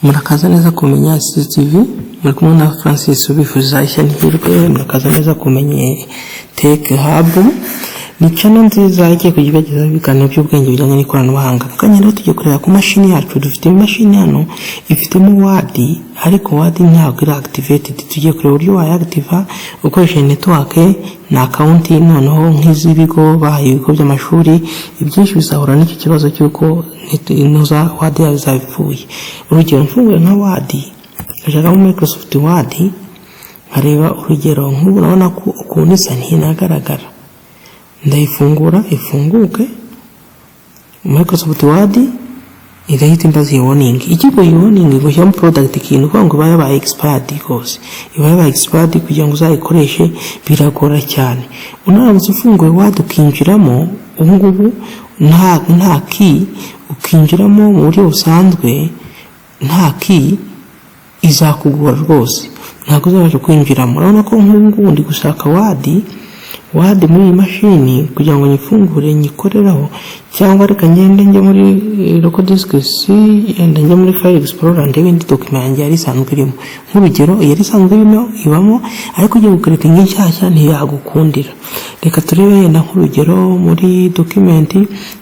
Murakaza neza kumenya CCTV muri kumwe na Francis ubifuza ishyani hirwe. Murakaza neza kumenya Tech Hub ni channel nziza igiye kugibageza ibiganiro by'ubwenge bijyanye n'ikoranabuhanga. Kanyera tugiye kureba ku mashini yacu. Dufite imashini hano ifitemo Word, ariko Word ntabwo iri activated. Tugiye kureba uburyo wayaactiva ukoresheje network na account. Noneho nk'izibigo bahaye ibigo by'amashuri ibyinshi bizahura n'icyo kibazo cy'uko inoza Word yazapfuye. Urugero mfunguye nka Word, nshaka mu Microsoft Word, hareba urugero nk'ubu urabona ko ukuntu isa ntinagaragara. Ndayifungura ifunguke Microsoft Word, irahita imbaza warning. Ikigo warning gushyira mu product ikintu kwangu bayabaye expired rwose. Ibaye expired kugira ngo uzayikoreshe biragora cyane. Unaramutse ufunguye Word ukinjiramo ubungubu nta key, ukinjiramo mu buryo busanzwe nta key izakugora rwose, ntabwo uzabasha kwinjiramo. Urabona ko nk'ubu ndi gushaka Word muri iyi mashini kugira ngo nyifungure nyikoreraho, cyangwa reka ngende njye muri local disk C, yenda njye muri file explorer ndebe indi document yanjye yari isanzwe irimo. Nk'urugero yari isanzwe irimo ibamo, ariko ugiye gukoreka inshyashya ntiyagukundira. Reka turebe yenda nk'urugero muri document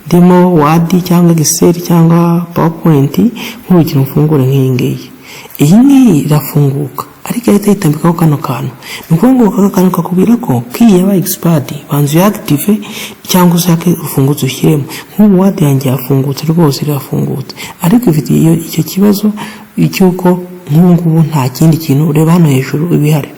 ndimo Word cyangwa Excel cyangwa PowerPoint. Nk'urugero mfungure nk'iyi ngiyi, iyi ngiyi irafunguka ariko leta itambikaho kano kantu. Nuko aka kantu kakubwira ko key yaba expired, banzu active cyangwa usake ufunguze ushyiremo. Nk'ubu Word yanjye yafungutse rwose, irafungutse, ariko ifite icyo kibazo cy'uko nk'ubu nta kindi kintu ureba hano hejuru ibihari.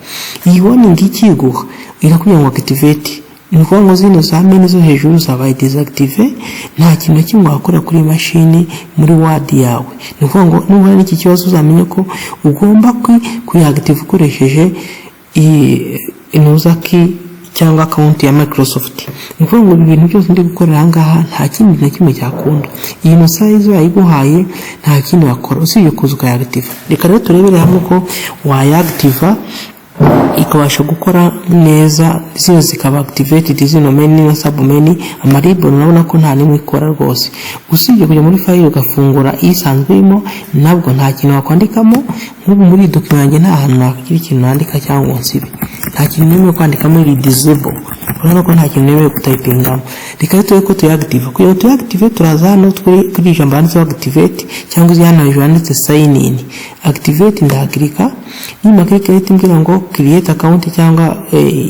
Iyi warning ikiguha irakubwira ngo activate, nuko ngo zino za menu zo hejuru zabaye deactive, nta kintu kimwe wakora kuri mashini muri Word yawe. Nuko ngo nuba n'iki kibazo uzamenye ko ugomba kuyaactive ukoresheje inuza key cyangwa account ya Microsoft. Nuko ngo ibintu byose ndi gukorera ngaha nta kindi na kimwe cyakunda. Iyi no size yayiguhaye nta kindi wakora usibye kuzuka yaactive. Reka rero turebere hamwe ko wayaactive ikabasha gukora neza, zino zikaba activated, zino menu na submenu. Amaribon urabona ko nta nimwe ikora rwose, usibye kujya muri file ugafungura isanzwe irimo, nabwo nta kintu wakwandikamo. Nk'ubu muri document yanjye nta hantu nakugira ikintu nandika cyangwa nsibe, nta kintu nemeye kwandikamo, iri disable. Urabona ko nta kintu nemeye gutypingamo. Reka rero ko tuyaactive. Kugira ngo tuyaactive turaza hano kuri ijambo handitseho activate, cyangwa uzi hano hejuru handitse sign in. Activate ndahakirika, nyuma kirika leta imbwira ngo create account cyangwa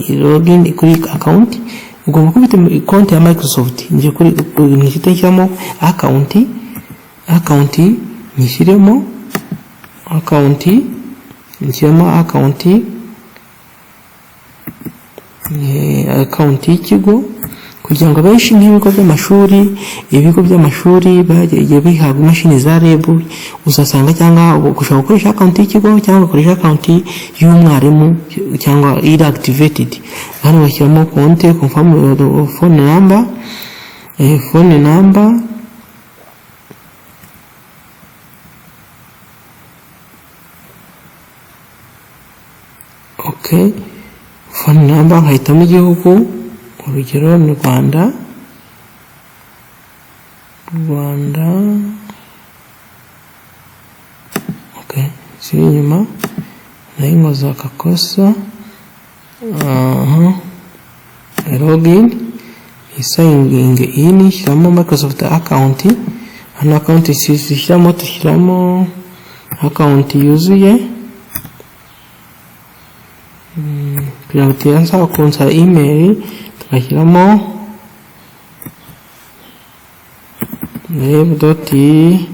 login kuri account. Ugomba kubita konti ya Microsoft. Nje kuri nishyiramo account nishyiremo account y'ikigo, kugira ngo abenshi nk'ibigo by'amashuri bagiye bihabwa imashini za REB uzasanga, cyangwa gushaka gukoresha account y'ikigo cyangwa gukoresha account y'umwarimu cyangwa inactivated. Hano bashyiramo konti, confirm phone number, okay, phone number nkahitamo igihugu, urugero ni Rwanda. Okay, siri inyuma nayinkoza akakosa. Login, signing in, shyiramo Microsoft account. Hano account tushyiramo account yuzuye. Kugira ngo tuyansa konsa email tugashyiramo reb.ac,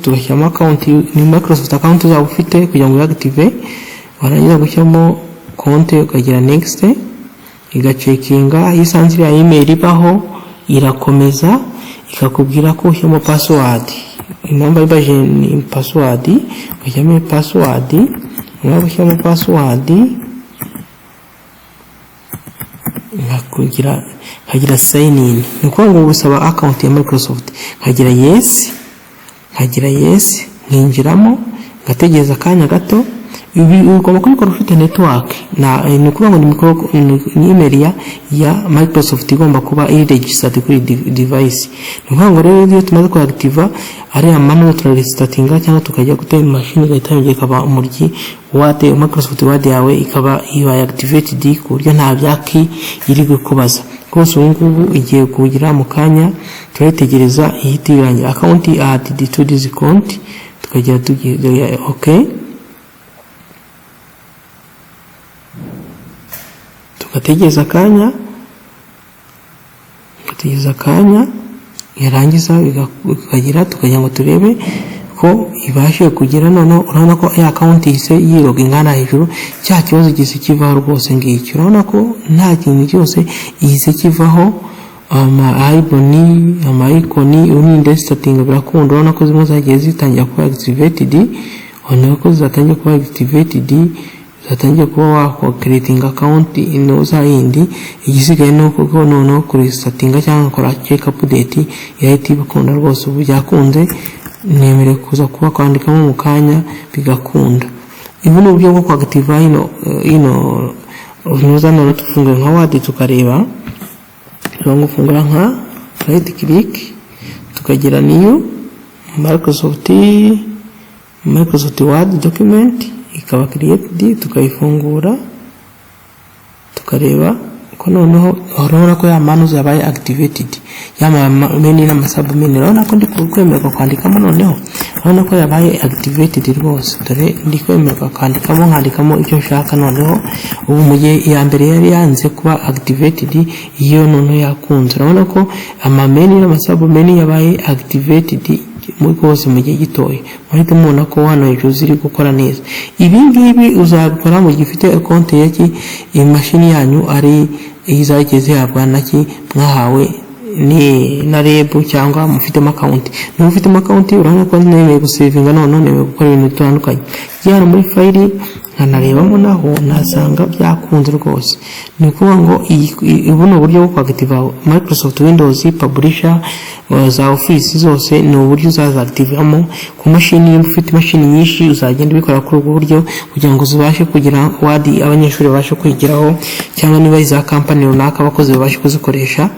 tugashyiramo account ni Microsoft account uzaba ufite kugira ngo uyaactive. Warangiza gushyiramo konti ukagira next, igacekinga yisanzwe ya email ibaho, irakomeza ikakubwira ko ushyiramo password. Inamba ibaje ni password, ugashyiramo password. Niba ushyiramo password hagira sign in. Nuko ngo gusaba account ya Microsoft, hagira yes, nkinjiramo ngategereza akanya gato. ibi ugomba kubikora ufite network ni ukuvuga ngo ni email ya Microsoft igomba kuba iri registered kuri device. Ni ukuvuga ngo rero iyo tumaze kuactiva ari amano turaristatinga cyangwa tukajya gutema machine igahita yongera ikaba umuryi Word Microsoft Word yawe ikaba activated ku buryo nta byaki iri gukubaza. Kose ubu igiye kugira mu kanya turitegereza ihita irangira account added to this account tukajya tugiye okay, tugategereza akanya yarangiza bikagira tukagira ngo turebe ko ibashe kugira none urabona ko ya account ise yirogingana hejuru cya kibazo gise kivaho rwose ngicyo. Urabona ko nta kintu cyose ise kivaho ama iconi uninde setting birakunda. Urabona ko zimwe zagiye zitangira kuba activated, urabona ko zatangiye kuba activated, zatangiye kuba wako creating account inoza yindi. Igisigaye no kuko none kuri setting cyangwa kora check update ya IT bakunda rwose ubu byakunze nemere kuza kuba kwandikamo mu kanya bigakunda. Ibi ni uburyo bwo kwactiva ino unoza none tufungue nka Word tukareba. Turango fungura nka right click tukagira new Microsoft Word document ikaba created, tukayifungura tukareba ko noneho urabona ko ya manuals yabaye activated yama menu na submenu. Urabona ko ndi kwemererwa kwandikamo noneho urabona ko yabaye activated rwose. Dore ndi kwemererwa kwandikamo nkandikamo icyo nshaka noneho ubu mu gihe ya mbere yari yanze kuba activated iyo noneho yakunze. Urabona ko ama menu na submenu yabaye activated muri kose mu gihe gitoya. Mureke mubona ko hano hejuru ziri gukora neza. Ibi ngibi uzabikora mu gihe ufite account yaki imashini yanyu ari izageze zihabwa naki mwahawe ni na REB cyangwa mufite account. Ni mufite account urabona ko nemeye gusavinga none nemeye gukora ibintu bitandukanye. Cyane muri file nkanarebamo naho nasanga byakunze rwose. Ni ukuvuga ngo ubuno buryo bwo kwactiva Microsoft Windows Publisher za Office zose ni uburyo uzazactivamo ku mashini. Niba ufite mashini nyinshi uzagenda ubikora kuri ubwo buryo kugira ngo zibashe kugira Word abanyeshuri babashe kwigiraho, cyangwa niba iza company runaka abakozi babashe kuzikoresha.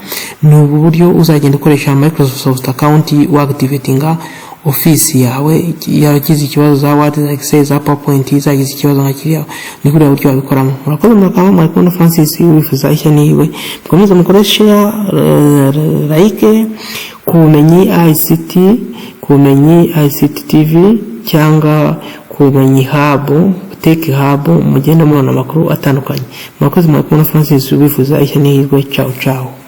Ni ubu buryo uzagenda ukoresha Microsoft account waactivatinga Office yawe yagize ikibazo za Word za Excel za PowerPoint zagize ikibazo nka kiriya. Ni kuri buryo wabikoramo. Murakoze mukaba Mwarimu Francis wifuza ishya niwe mukomeza mukoresha like kumenyi ICT, kumenyi ICT TV cyangwa kumenyi Hub Tech Hub, mugenda mubona amakuru atandukanye. Murakoze Mwarimu Francis wifuza ishya niwe. Ciao ciao.